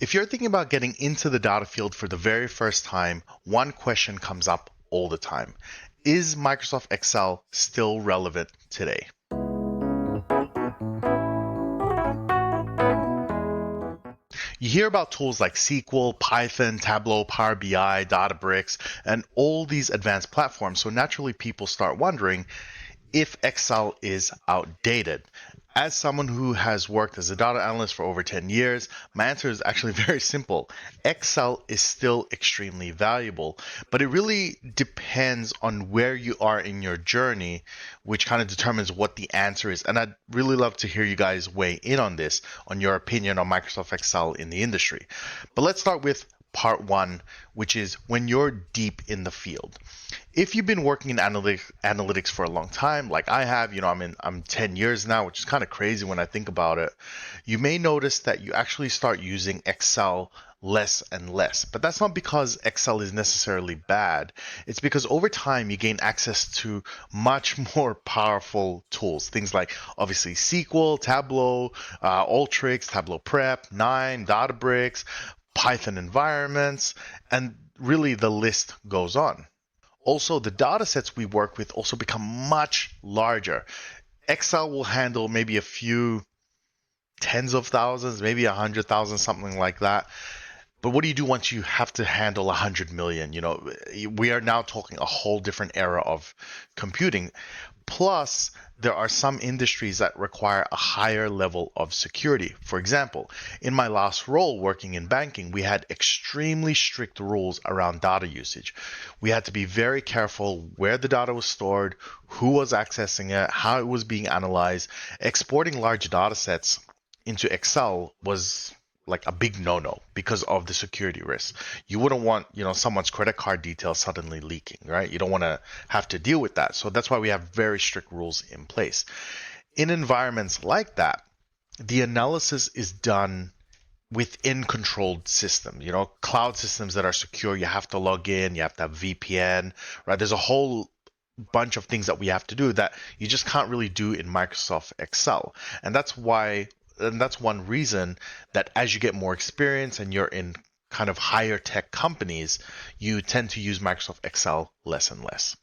If you're thinking about getting into the data field for the very first time, one question comes up all the time. Is Microsoft Excel still relevant today? You hear about tools like SQL, Python, Tableau, Power BI, Databricks, and all these advanced platforms. So naturally, people start wondering if Excel is outdated. As someone who has worked as a data analyst for over 10 years, my answer is actually very simple. Excel is still extremely valuable, but it really depends on where you are in your journey, which kind of determines what the answer is. And I'd really love to hear you guys weigh in on this, on your opinion on Microsoft Excel in the industry. But let's start with part one, which is when you're deep in the field. If you've been working in analytics for a long time, like I have, I'm 10 years now, which is kind of crazy when I think about it. You may notice that you actually start using Excel less and less. But that's not because Excel is necessarily bad. It's because over time you gain access to much more powerful tools. Things like obviously SQL, Tableau, Ultrix, Tableau Prep, 9, Databricks, Python environments, and really the list goes on. Also, the data sets we work with also become much larger. Excel will handle maybe a few tens of thousands, maybe 100,000, something like that. But what do you do once you have to handle 100 million? We are now talking a whole different era of computing. Plus, there are some industries that require a higher level of security. For example, in my last role working in banking, we had extremely strict rules around data usage. We had to be very careful where the data was stored, who was accessing it, how it was being analyzed. Exporting large data sets into Excel was like a big no-no because of the security risk. You wouldn't want, someone's credit card details suddenly leaking, right? You don't want to have to deal with that. So that's why we have very strict rules in place. In environments like that, the analysis is done within controlled systems, cloud systems that are secure. You have to log in, you have to have VPN, right? There's a whole bunch of things that we have to do that you just can't really do in Microsoft Excel. And that's one reason that as you get more experience and you're in kind of higher tech companies, you tend to use Microsoft Excel less and less.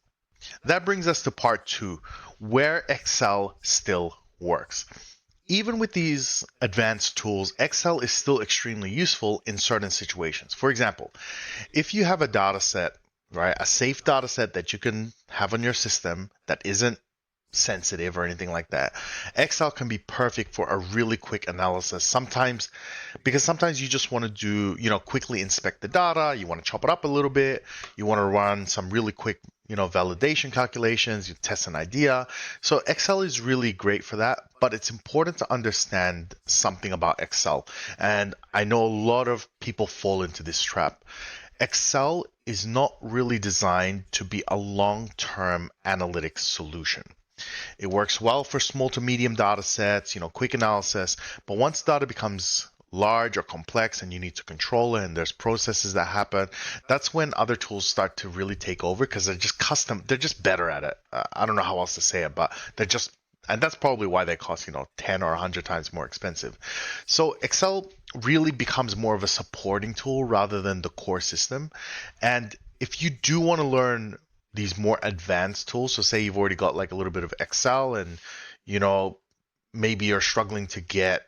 That brings us to part two, where Excel still works. Even with these advanced tools, Excel is still extremely useful in certain situations. For example, if you have a data set, right, a safe data set that you can have on your system that isn't sensitive or anything like that, Excel can be perfect for a really quick analysis. Sometimes you just want to do, quickly inspect the data, you want to chop it up a little bit, you want to run some really quick, validation calculations, you test an idea. So Excel is really great for that, but it's important to understand something about Excel. And I know a lot of people fall into this trap. Excel is not really designed to be a long-term analytics solution. It works well for small to medium data sets, quick analysis, but once data becomes large or complex and you need to control it and there's processes that happen, that's when other tools start to really take over because they're just they're just better at it. I don't know how else to say it, but and that's probably why they cost, 10 or 100 times more expensive. So Excel really becomes more of a supporting tool rather than the core system. And if you do want to learn these more advanced tools, so say you've already got like a little bit of Excel and maybe you're struggling to get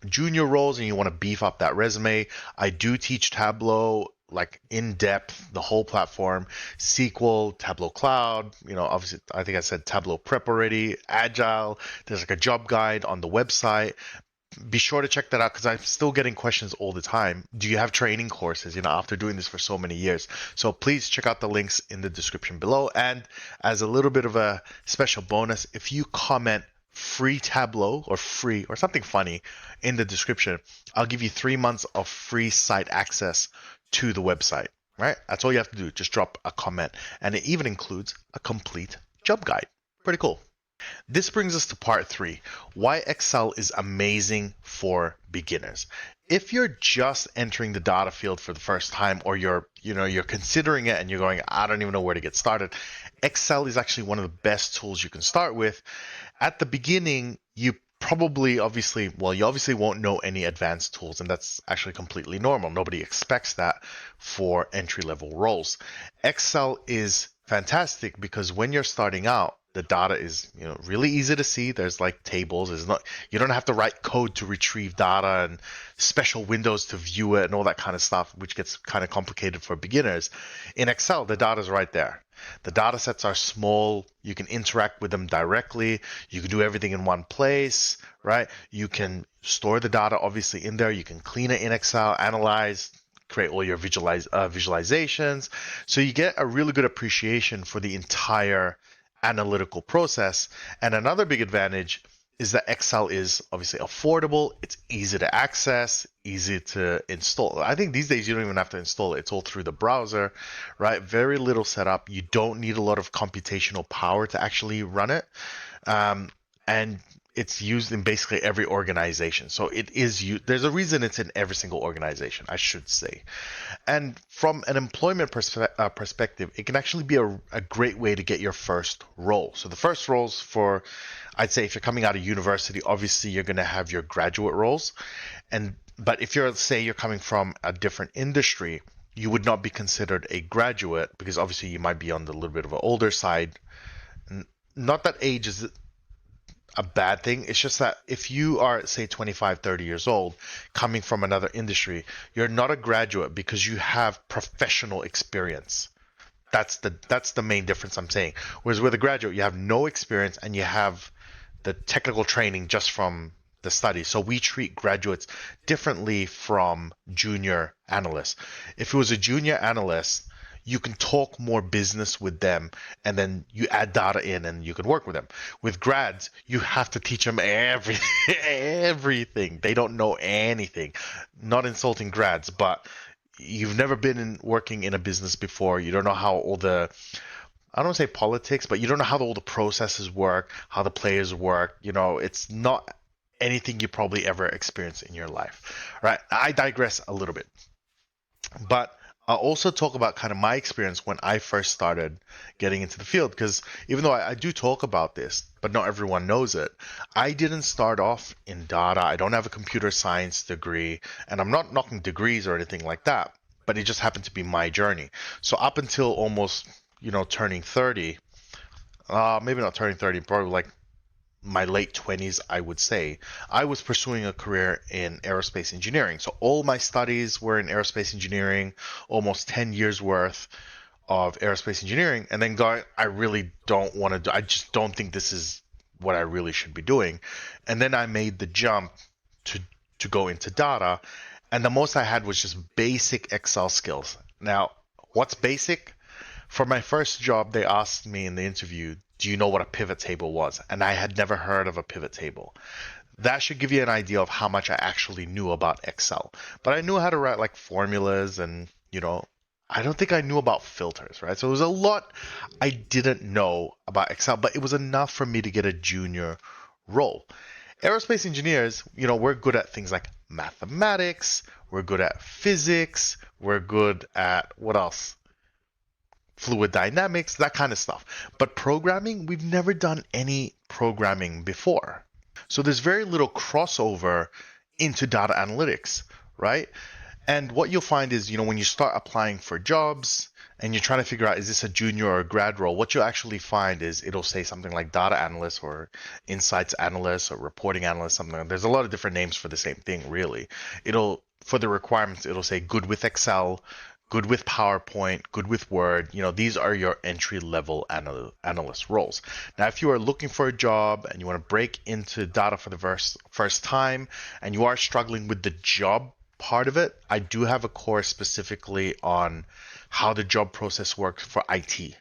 junior roles and you want to beef up that resume, I do teach Tableau like in depth, the whole platform, SQL, Tableau Cloud, obviously I think I said Tableau Prep already, Agile, there's like a job guide on the website. Be sure to check that out because I'm still getting questions all the time. Do you have training courses, after doing this for so many years? So please check out the links in the description below. And as a little bit of a special bonus, if you comment free Tableau or free or something funny in the description, I'll give you 3 months of free site access to the website, right? That's all you have to do. Just drop a comment. And it even includes a complete job guide. Pretty cool. This brings us to part three, why Excel is amazing for beginners. If you're just entering the data field for the first time, or you're considering it and you're going, I don't even know where to get started, Excel is actually one of the best tools you can start with. At the beginning, you probably obviously, well, you obviously won't know any advanced tools, and that's actually completely normal. Nobody expects that for entry level roles. Excel is fantastic because when you're starting out, the data is, really easy to see. There's like tables. It's not, you don't have to write code to retrieve data and special windows to view it and all that kind of stuff, which gets kind of complicated for beginners. In Excel, the data is right there. The data sets are small. You can interact with them directly. You can do everything in one place, right? You can store the data obviously in there. You can clean it in Excel, analyze, create all your visualizations. So you get a really good appreciation for the entire analytical process. And another big advantage is that Excel is obviously affordable, it's easy to access, easy to install. I think these days you don't even have to install it. It's all through the browser, right? Very little setup. You don't need a lot of computational power to actually run it. And it's used in basically every organization. So it is used. There's a reason it's in every single organization, I should say. And from an employment perspective, it can actually be a great way to get your first role. So the first roles for, I'd say if you're coming out of university, obviously you're going to have your graduate roles. But if you're coming from a different industry, you would not be considered a graduate because obviously you might be on the little bit of an older side. Not that age is a bad thing. It's just that if you are, say, 25, 30 years old, coming from another industry, you're not a graduate because you have professional experience. That's the main difference I'm saying. Whereas with a graduate, you have no experience and you have the technical training just from the study. So we treat graduates differently from junior analysts. If it was a junior analyst, you can talk more business with them and then you add data in and you can work with them. With grads, you have to teach them everything. They don't know anything. Not insulting grads, but you've never been working in a business before. You don't know how all the, I don't want to say politics, but you don't know how all the processes work, how the players work. It's not anything you probably ever experienced in your life, right? I digress a little bit. But I'll also talk about kind of my experience when I first started getting into the field, because even though I do talk about this, but not everyone knows it, I didn't start off in data. I don't have a computer science degree, and I'm not knocking degrees or anything like that, but it just happened to be my journey. So up until almost, turning 30, maybe not turning 30, probably like my late 20s, I would say, I was pursuing a career in aerospace engineering. So all my studies were in aerospace engineering, almost 10 years worth of aerospace engineering, and then going, I really don't want to do, I just don't think this is what I really should be doing. And then I made the jump to go into data, and the most I had was just basic Excel skills. Now, what's basic? For my first job, they asked me in the interview, do you know what a pivot table was? And I had never heard of a pivot table. That should give you an idea of how much I actually knew about Excel. But I knew how to write like formulas and, I don't think I knew about filters, right? So it was a lot I didn't know about Excel, but it was enough for me to get a junior role. Aerospace engineers, we're good at things like mathematics, we're good at physics, we're good at what else? Fluid dynamics, that kind of stuff. But programming, we've never done any programming before. So there's very little crossover into data analytics, right? And what you'll find is, when you start applying for jobs and you're trying to figure out, is this a junior or a grad role? What you'll actually find is it'll say something like data analyst or insights analyst or reporting analyst, something like that. There's a lot of different names for the same thing, really. For the requirements, it'll say good with Excel, good with PowerPoint, good with Word. These are your entry level analyst roles. Now, if you are looking for a job and you want to break into data for the first time and you are struggling with the job part of it, I do have a course specifically on how the job process works for IT.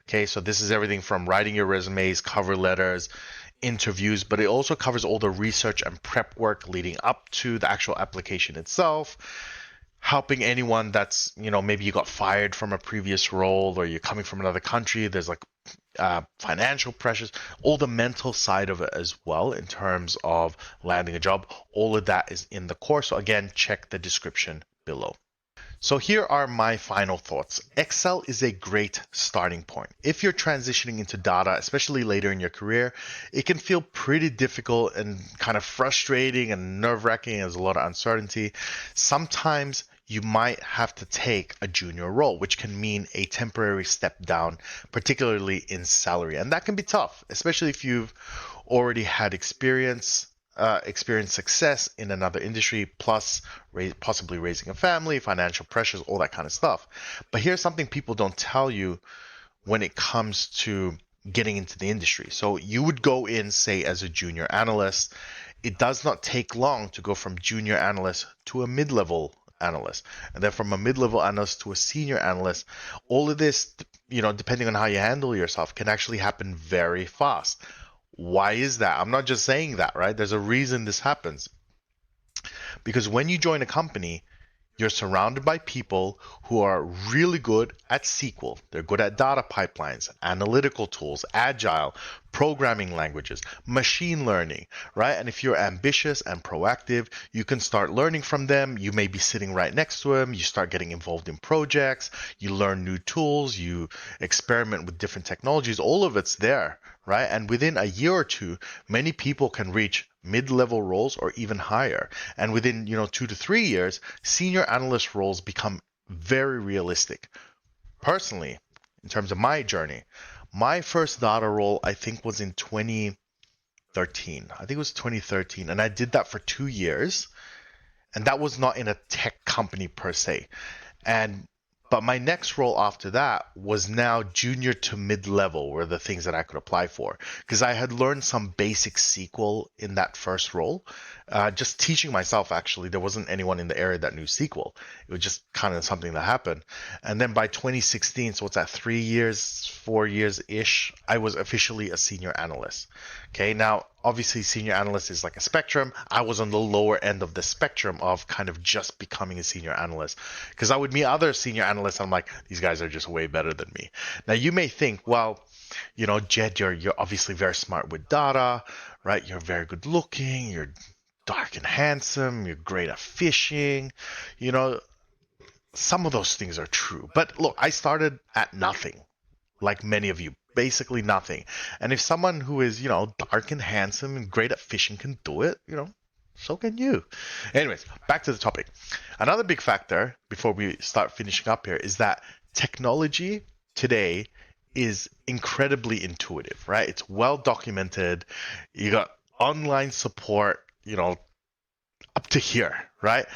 Okay, so this is everything from writing your resumes, cover letters, interviews, but it also covers all the research and prep work leading up to the actual application itself, helping anyone that's, maybe you got fired from a previous role or you're coming from another country. There's like financial pressures, all the mental side of it as well in terms of landing a job. All of that is in the course. So again, check the description below. So here are my final thoughts. Excel is a great starting point. If you're transitioning into data, especially later in your career, it can feel pretty difficult and kind of frustrating and nerve-wracking. There's a lot of uncertainty. Sometimes you might have to take a junior role, which can mean a temporary step down, particularly in salary. And that can be tough, especially if you've already had experienced success in another industry, plus possibly raising a family, financial pressures, all that kind of stuff. But here's something people don't tell you when it comes to getting into the industry. So you would go in, say, as a junior analyst. It does not take long to go from junior analyst to a mid-level analyst, and then from a mid-level analyst to a senior analyst. All of this, depending on how you handle yourself, can actually happen very fast. Why is that? I'm not just saying that, right? There's a reason this happens. Because when you join a company, you're surrounded by people who are really good at SQL. They're good at data pipelines, analytical tools, agile, programming languages, machine learning, right? And if you're ambitious and proactive, you can start learning from them. You may be sitting right next to them. You start getting involved in projects. You learn new tools. You experiment with different technologies. All of it's there, right? And within a year or two, many people can reach mid-level roles or even higher. And within, 2 to 3 years, senior analyst roles become very realistic. Personally, in terms of my journey, my first data role, I think, was in 2013. I think it was 2013. And I did that for 2 years. And that was not in a tech company per se. But my next role after that was now junior to mid-level were the things that I could apply for, because I had learned some basic SQL in that first role, just teaching myself. Actually, there wasn't anyone in the area that knew SQL. It was just kind of something that happened. And then by 2016, so what's that, 3 years, 4 years-ish, I was officially a senior analyst. Okay, now obviously senior analyst is like a spectrum. I was on the lower end of the spectrum of kind of just becoming a senior analyst, because I would meet other senior analysts and I'm like, these guys are just way better than me. Now you may think, well, Jed, you're obviously very smart with data, right? You're very good looking, you're dark and handsome, you're great at fishing. You know, some of those things are true. But look, I started at nothing, like many of you, basically nothing. And if someone who is, dark and handsome and great at fishing can do it, so can you. Anyways, back to the topic. Another big factor before we start finishing up here is that technology today is incredibly intuitive, right? It's well documented. You got online support, up to here, right?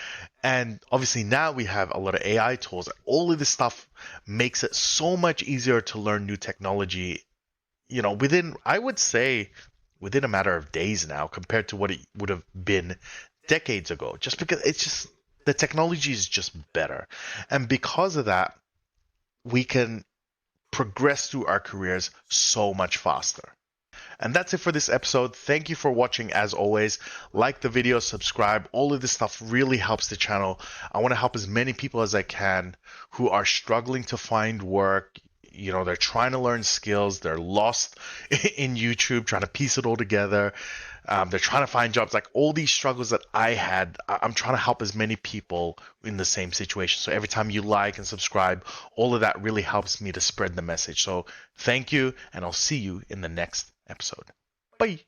And obviously now we have a lot of AI tools. All of this stuff makes it so much easier to learn new technology, I would say, within a matter of days now compared to what it would have been decades ago, just because the technology is just better. And because of that, we can progress through our careers so much faster. And that's it for this episode. Thank you for watching as always. Like the video, subscribe. All of this stuff really helps the channel. I want to help as many people as I can who are struggling to find work. They're trying to learn skills. They're lost in YouTube, trying to piece it all together. They're trying to find jobs. Like all these struggles that I had, I'm trying to help as many people in the same situation. So every time you like and subscribe, all of that really helps me to spread the message. So thank you, and I'll see you in the next episode. Bye.